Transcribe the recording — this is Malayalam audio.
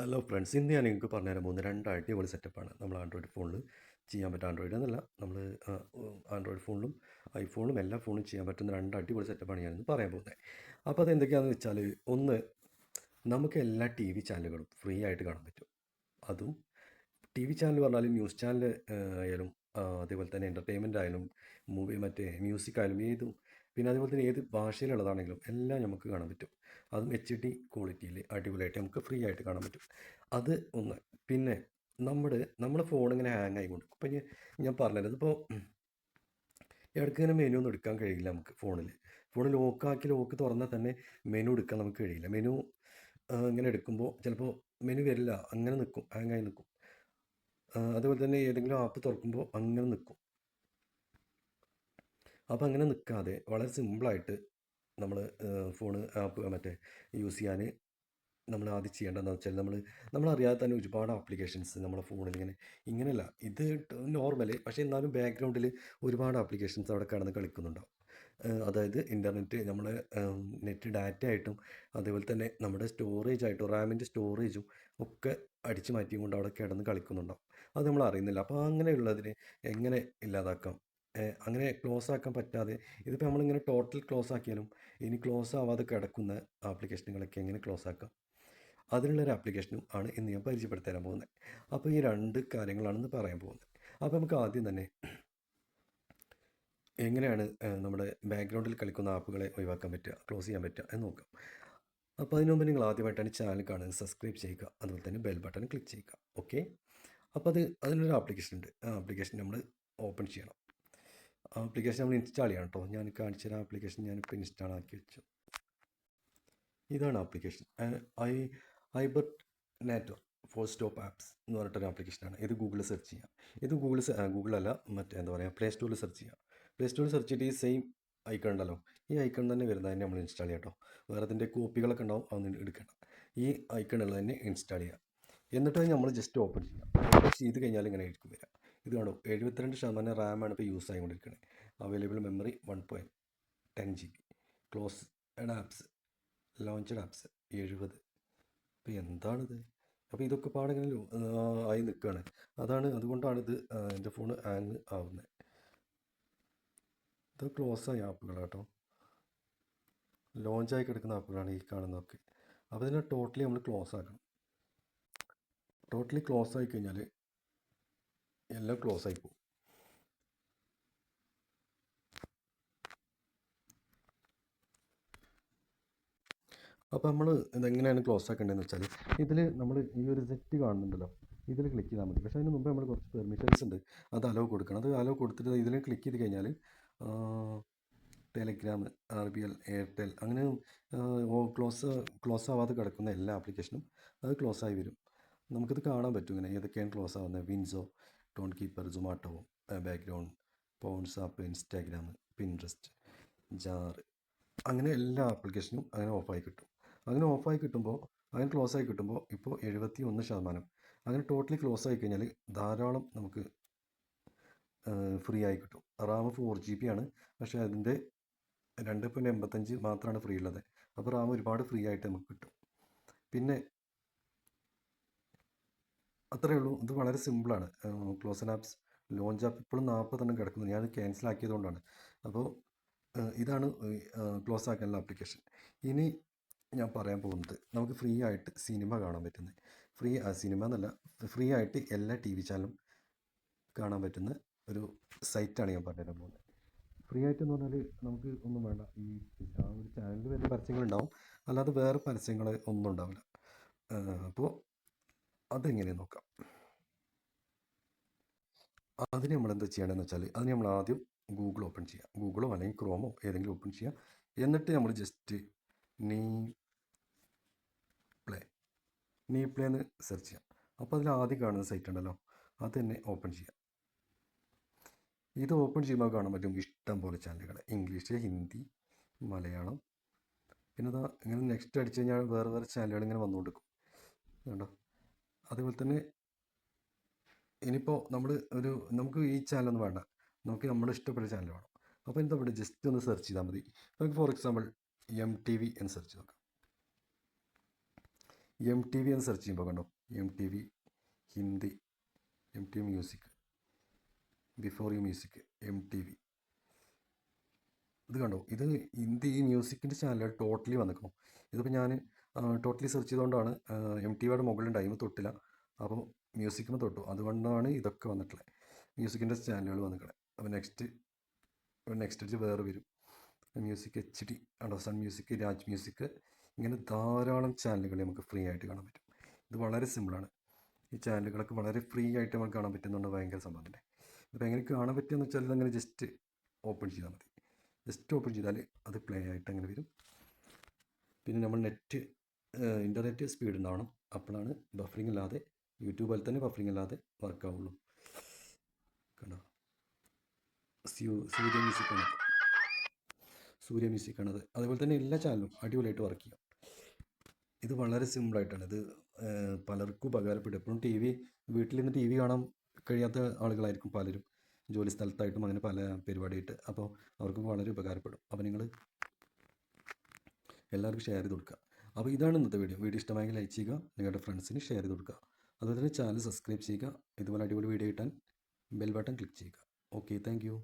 ഹലോ ഫ്രണ്ട്സ്, ഇന്ന് ഞാൻ നിങ്ങൾക്ക് പറഞ്ഞുതരാൻ പോകുന്ന രണ്ട് അടിപൊളി സെറ്റപ്പാണ് നമ്മൾ ആൻഡ്രോയിഡ് ഫോണിൽ ചെയ്യാൻ പറ്റുക. ആൻഡ്രോയിഡ് എന്നല്ല, നമ്മൾ ആൻഡ്രോയിഡ് ഫോണിലും ഐഫോണിലും എല്ലാ ഫോണും ചെയ്യാൻ പറ്റുന്ന രണ്ട് അടിപൊളി സെറ്റപ്പാണ് ഞാനിന്ന് പറയാൻ പോകുന്നത്. അപ്പോൾ അതെന്തൊക്കെയാണെന്ന് വെച്ചാൽ, ഒന്ന്, നമുക്ക് എല്ലാ ടി വി ചാനലുകളും ഫ്രീ ആയിട്ട് കാണാൻ പറ്റും. അതും ടി വി ചാനൽ പറഞ്ഞാൽ ന്യൂസ് ചാനൽ ആയാലും അതേപോലെ തന്നെ എൻ്റർടൈൻമെൻ്റ് ആയാലും മറ്റേ മ്യൂസിക് ആയാലും ഏതും, പിന്നെ അതേപോലെ തന്നെ ഏത് ഭാഷയിലുള്ളതാണെങ്കിലും എല്ലാം നമുക്ക് കാണാൻ പറ്റും. അതും HD ക്വാളിറ്റിയിൽ അടിപൊളിയായിട്ട് നമുക്ക് ഫ്രീ ആയിട്ട് കാണാൻ പറ്റും. അത് ഒന്ന്. പിന്നെ നമ്മുടെ ഫോൺ ഇങ്ങനെ ഹാങ് ആയിക്കൊണ്ടിരിക്കും. ഇപ്പം ഞാൻ പറഞ്ഞത് ഇതിപ്പോൾ ഇടയ്ക്ക് ഇങ്ങനെ മെനു ഒന്നും എടുക്കാൻ കഴിയില്ല നമുക്ക് ഫോണിൽ. ഫോൺ ലോക്ക് തുറന്നാൽ തന്നെ മെനു എടുക്കാൻ നമുക്ക് കഴിയില്ല. മെനു ഇങ്ങനെ എടുക്കുമ്പോൾ ചിലപ്പോൾ മെനു വരില്ല, അങ്ങനെ നിൽക്കും, ഹാങ് ആയി നിൽക്കും. അതുപോലെ തന്നെ ഏതെങ്കിലും ആപ്പ് തുറക്കുമ്പോൾ അങ്ങനെ നിൽക്കും. അപ്പോൾ അങ്ങനെ നിൽക്കാതെ വളരെ സിമ്പിളായിട്ട് നമ്മൾ ഫോണ് ആപ്പ് യൂസ് ചെയ്യാൻ നമ്മൾ ആദ്യം ചെയ്യേണ്ടതെന്ന് വെച്ചാൽ, നമ്മളറിയാതെ തന്നെ ഒരുപാട് ആപ്ലിക്കേഷൻസ് നമ്മുടെ ഫോണിൽ ഇങ്ങനെയല്ല, ഇത് നോർമൽ, പക്ഷേ എന്നാലും ബാക്ക്ഗ്രൗണ്ടിൽ ഒരുപാട് ആപ്ലിക്കേഷൻസ് അവിടെ കിടന്ന് കളിക്കുന്നുണ്ടാവും. അതായത് ഇൻ്റർനെറ്റ്, നമ്മളെ നെറ്റ് ഡാറ്റ ആയിട്ടും അതേപോലെ തന്നെ നമ്മുടെ സ്റ്റോറേജ് ആയിട്ടും റാമിൻ്റെ സ്റ്റോറേജും ഒക്കെ അടിച്ചു മാറ്റിയും കൊണ്ട് അവിടെ കിടന്ന് കളിക്കുന്നുണ്ടാവും. അത് നമ്മൾ അറിയുന്നില്ല. അപ്പോൾ അങ്ങനെയുള്ളതിന് എങ്ങനെ ഇല്ലാതാക്കാം? അങ്ങനെ ക്ലോസ് ആക്കാൻ പറ്റാതെ, ഇതിപ്പോൾ നമ്മളിങ്ങനെ ടോട്ടൽ ക്ലോസ് ആക്കിയാലും ഇനി ക്ലോസ് ആവാതെ കിടക്കുന്ന ആപ്ലിക്കേഷനുകളൊക്കെ എങ്ങനെ ക്ലോസ് ആക്കാം, അതിനുള്ളൊരു ആപ്ലിക്കേഷനും ആണ് ഇന്ന് ഞാൻ പരിചയപ്പെടുത്തി തരാൻ പോകുന്നത്. അപ്പോൾ ഈ രണ്ട് കാര്യങ്ങളാണെന്ന് പറയാൻ പോകുന്നത്. അപ്പോൾ നമുക്ക് ആദ്യം തന്നെ എങ്ങനെയാണ് നമ്മുടെ ബാക്ക്ഗ്രൗണ്ടിൽ കളിക്കുന്ന ആപ്പുകളെ ഒഴിവാക്കാൻ പറ്റുക, ക്ലോസ് ചെയ്യാൻ പറ്റുക എന്ന് നോക്കാം. അപ്പോൾ അതിനു മുമ്പ് നിങ്ങൾ ആദ്യമായിട്ടാണ് ചാനൽ കാണുന്നത്, സബ്സ്ക്രൈബ് ചെയ്യുക. അതുപോലെ തന്നെ ബെൽ ബട്ടൺ ക്ലിക്ക് ചെയ്യുക. ഓക്കെ. അപ്പോൾ അതിനൊരു ആപ്ലിക്കേഷൻ ഉണ്ട്. ആ ആപ്ലിക്കേഷൻ നമ്മൾ ഓപ്പൺ ചെയ്യണം. ആപ്ലിക്കേഷൻ നമ്മൾ ഇൻസ്റ്റാൾ ചെയ്യണം കേട്ടോ. ഞാൻ കാണിച്ച ആപ്ലിക്കേഷൻ ഞാനിപ്പോൾ ഇൻസ്റ്റാൾ ആക്കി വെച്ചു. ഇതാണ് ആപ്ലിക്കേഷൻ. ഐ ഐബർട്ട് നെറ്റ്വർക്ക് ഫോർ സ്റ്റോപ്പ് ആപ്സ് എന്ന് പറഞ്ഞിട്ടൊരു ആപ്ലിക്കേഷനാണ്. ഇത് ഗൂഗിളിൽ സെർച്ച് ചെയ്യാം. ഇത് ഗൂഗിളല്ല, എന്താ പറയുക, പ്ലേ സ്റ്റോറിൽ സെർച്ച് ചെയ്യാം. പ്ലേ സ്റ്റോറിൽ സെർച്ച് ചെയ്തിട്ട് ഈ സെയിം ഐക്കൺ ഉണ്ടല്ലോ, ഈ ഐക്കൺ തന്നെ വരുന്നതിന് നമ്മൾ ഇൻസ്റ്റാൾ ചെയ്യാം കേട്ടോ. വേറെ അതിൻ്റെ കോപ്പികളൊക്കെ ഉണ്ടാവും, അതൊന്നും എടുക്കണം. ഈ ഐക്കൺ ഉള്ളത് തന്നെ ഇൻസ്റ്റാൾ ചെയ്യാം. എന്നിട്ട് നമ്മൾ ജസ്റ്റ് ഓപ്പൺ ചെയ്യാം. ഓപ്പൺ ചെയ്ത് കഴിഞ്ഞാൽ ഇങ്ങനെ ആയിരിക്കും വരിക. ഇത് കാണും, 72% റാമാണ് ഇപ്പോൾ യൂസ് ആയിക്കൊണ്ടിരിക്കുന്നത്. Available memory 1.10 GB. Close apps, launched apps 70. അപ്പോൾ എന്താണിത്? അപ്പോൾ ഇതൊക്കെ പാടിങ്ങനെ ആയി നിൽക്കുകയാണ്. അതുകൊണ്ടാണ് എൻ്റെ ഫോൺ ഹാങ് ആവുന്നത്. ഇത് ക്ലോസ് ആയ ആപ്പുകളാണ് കേട്ടോ. ലോഞ്ചായി കിടക്കുന്ന ആപ്പുകളാണ് ഈ കാണുന്നതൊക്കെ. അപ്പോൾ ഇതിനെ ടോട്ടലി നമ്മൾ ക്ലോസ് ആക്കണം. ടോട്ടലി ക്ലോസ് ആയി കഴിഞ്ഞാൽ എല്ലാം ക്ലോസ് ആയി പോകും. അപ്പോൾ നമ്മൾ ഇതെങ്ങനെയാണ് ക്ലോസ് ആക്കേണ്ടതെന്ന് വെച്ചാൽ, ഇതിൽ നമ്മൾ ഈ ഒരു സെറ്റ് കാണുന്നുണ്ടല്ലോ, ഇതിൽ ക്ലിക്ക് ചെയ്താൽ മതി. പക്ഷേ അതിന് മുമ്പ് നമ്മൾ കുറച്ച് പെർമിഷൻസ് ഉണ്ട്, അത് അലോ കൊടുക്കണം. അത് അലോ കൊടുത്തിട്ട് ഇതിൽ ക്ലിക്ക് ചെയ്ത് കഴിഞ്ഞാൽ ടെലഗ്രാം, RBL, എയർടെൽ, അങ്ങനെ ക്ലോസ് ആവാതെ കിടക്കുന്ന എല്ലാ ആപ്ലിക്കേഷനും അത് ക്ലോസ് ആയി വരും. നമുക്കിത് കാണാൻ പറ്റും ഇങ്ങനെ ഏതൊക്കെയാണ് ക്ലോസ് ആവുന്നത്. Winzo, Tonkeeper, Zomato, background, പോൺസ് ആപ്പ്, ഇൻസ്റ്റാഗ്രാം, പിൻട്രസ്റ്റ്, ജാർ, അങ്ങനെ എല്ലാ ആപ്ലിക്കേഷനും അങ്ങനെ ഓഫായി കിട്ടും. അങ്ങനെ ഓഫായി കിട്ടുമ്പോൾ, അങ്ങനെ ക്ലോസ് ആയി കിട്ടുമ്പോൾ ഇപ്പോൾ 71%. അങ്ങനെ ടോട്ടലി ക്ലോസ് ആയി കഴിഞ്ഞാൽ ധാരാളം നമുക്ക് ഫ്രീ ആയി കിട്ടും. റാം 4 GB ആണ്, പക്ഷേ അതിൻ്റെ 2.85 മാത്രമാണ് ഫ്രീ ഉള്ളത്. അപ്പോൾ റാം ഒരുപാട് ഫ്രീ ആയിട്ട് നമുക്ക് കിട്ടും. പിന്നെ അത്രയേ ഉള്ളൂ. ഇത് വളരെ സിമ്പിളാണ്. ക്ലോസ് ആപ്സ്, ലോഞ്ച് ആപ്പ് ഇപ്പോഴും 40 കിടക്കുന്നു. ഞാൻ ക്യാൻസൽ ആക്കിയതുകൊണ്ടാണ്. അപ്പോൾ ഇതാണ് ക്ലോസ് ആക്കാനുള്ള ആപ്ലിക്കേഷൻ. ഇനി ഞാൻ പറയാൻ പോകുന്നത്, നമുക്ക് ഫ്രീ ആയിട്ട് സിനിമ കാണാൻ പറ്റുന്നത്, സിനിമ എന്നല്ല, ഫ്രീ ആയിട്ട് എല്ലാ TV ചാനലും കാണാൻ പറ്റുന്ന ഒരു സൈറ്റാണ് ഞാൻ പറഞ്ഞുതരാൻ പോകുന്നത്. ഫ്രീ ആയിട്ടെന്ന് പറഞ്ഞാൽ നമുക്ക് ഒന്നും വേണ്ട. ആ ഒരു ചാനലിൽ വരുന്ന പരസ്യങ്ങളുണ്ടാവും, അല്ലാതെ വേറെ പരസ്യങ്ങൾ ഒന്നും ഉണ്ടാവില്ല. അപ്പോൾ അതെങ്ങനെയാണ് നോക്കാം. അതിന് നമ്മൾ എന്താ ചെയ്യേണ്ടതെന്ന് വെച്ചാൽ, അതിന് നമ്മൾ ആദ്യം ഗൂഗിൾ ഓപ്പൺ ചെയ്യുക. ഗൂഗിളോ അല്ലെങ്കിൽ ക്രോമോ ഏതെങ്കിലും ഓപ്പൺ ചെയ്യുക. എന്നിട്ട് നമ്മൾ ജസ്റ്റ് നീ പ്ലേ എന്ന് സെർച്ച് ചെയ്യാം. അപ്പോൾ അതിൽ ആദ്യം കാണുന്ന സൈറ്റ് ഉണ്ടല്ലോ, അത് തന്നെ ഓപ്പൺ ചെയ്യാം. ഇത് ഓപ്പൺ ചെയ്യുമ്പോൾ കാണാൻ പറ്റും ഇഷ്ടം പോലെ ചാനലുകൾ, ഇംഗ്ലീഷ്, ഹിന്ദി, മലയാളം. പിന്നെ ഇങ്ങനെ നെക്സ്റ്റ് അടിച്ച് കഴിഞ്ഞാൽ വേറെ ചാനലുകൾ ഇങ്ങനെ വന്നുകൊണ്ടിരിക്കും, കണ്ടോ. അതുപോലെ തന്നെ ഇനിയിപ്പോൾ നമുക്ക് ഈ ചാനലൊന്നും വേണ്ട, നമുക്ക് നമ്മുടെ ഇഷ്ടപ്പെട്ട ചാനൽ വേണം. അപ്പോൾ എന്താ ഇവിടെ ജസ്റ്റ് ഒന്ന് സെർച്ച് ചെയ്താൽ മതി. നമുക്ക് ഫോർ എക്സാമ്പിൾ MTV എന്ന് സെർച്ച് നോക്കാം. എം ടി വി എന്ന് സെർച്ച് ചെയ്യുമ്പോൾ കണ്ടോ, M T V Hindi, M T V music, before you music, M T V. ഇത് കണ്ടോ, ഇത് ഹിന്ദി മ്യൂസിക്കിൻ്റെ ചാനൽ ടോട്ടലി വന്നിക്കണം. ഇതിപ്പോൾ ഞാൻ ടോട്ടലി സെർച്ച് ചെയ്തുകൊണ്ടാണ് എം ടി വിയുടെ മുകളിൽ ടൈം തൊട്ടില്ല, അപ്പോൾ മ്യൂസിക്കിന് തൊട്ടു, അതുകൊണ്ടാണ് ഇതൊക്കെ വന്നിട്ടുള്ളത്, മ്യൂസിക്കിൻ്റെ ചാനലുകൾ വന്നിട്ടുള്ളത്. അപ്പോൾ നെക്സ്റ്റ് അടിച്ച് വേറെ വരും, മ്യൂസിക് എച്ച് ഡി ആണോ, സൺ മ്യൂസിക്, രാജ് മ്യൂസിക്, ഇങ്ങനെ ധാരാളം ചാനലുകൾ നമുക്ക് ഫ്രീ ആയിട്ട് കാണാൻ പറ്റും. ഇത് വളരെ സിമ്പിളാണ്, ഈ ചാനലുകളൊക്കെ വളരെ ഫ്രീ ആയിട്ട് നമുക്ക് കാണാൻ പറ്റുന്നുണ്ട്, ഭയങ്കര സംഭവം തന്നെ. ഇപ്പോൾ എങ്ങനെ കാണാൻ പറ്റുമെന്ന് വെച്ചാൽ അങ്ങനെ ജസ്റ്റ് ഓപ്പൺ ചെയ്താൽ മതി, ജസ്റ്റ് ഓപ്പൺ ചെയ്താൽ അത് പ്ലേ ആയിട്ട് അങ്ങനെ വരും. പിന്നെ നമ്മൾ ഇൻ്റർനെറ്റ് സ്പീഡ് ഉണ്ടാവണം, അപ്പോഴാണ് ബഫറിങ് ഇല്ലാതെ, യൂട്യൂബ് പോലെ തന്നെ ബഫറിങ് ഇല്ലാതെ വർക്കാവുള്ളൂ. കണ്ടോ, സൂര്യ മ്യൂസിക്കാണത്. അതുപോലെ തന്നെ എല്ലാ ചാനലും അടിപൊളിയായിട്ട് വർക്ക് ചെയ്യും. ഇത് വളരെ സിമ്പിളായിട്ടാണ്, ഇത് പലർക്കും ഉപകാരപ്പെടും. എപ്പോഴും വീട്ടിലിരുന്ന് ടി വി കാണാൻ കഴിയാത്ത ആളുകളായിരിക്കും പലരും, ജോലി സ്ഥലത്തായിട്ടും അങ്ങനെ പല പരിപാടിയായിട്ട്, അപ്പോൾ അവർക്ക് വളരെ ഉപകാരപ്പെടും. അപ്പോൾ നിങ്ങൾ എല്ലാവർക്കും ഷെയർ ചെയ്ത് കൊടുക്കുക. അപ്പോൾ ഇതാണ് ഇന്നത്തെ വീഡിയോ ഇഷ്ടമായെങ്കിൽ ലൈക്ക് ചെയ്യുക, നിങ്ങളുടെ ഫ്രണ്ട്സിന് ഷെയർ ചെയ്ത് കൊടുക്കുക. അതുപോലെ തന്നെ ചാനൽ സബ്സ്ക്രൈബ് ചെയ്യുക. ഇതുപോലെ അടിപൊളി വീഡിയോ കിട്ടാൻ ബെൽ ബട്ടൺ ക്ലിക്ക് ചെയ്യുക. Okay, thank you.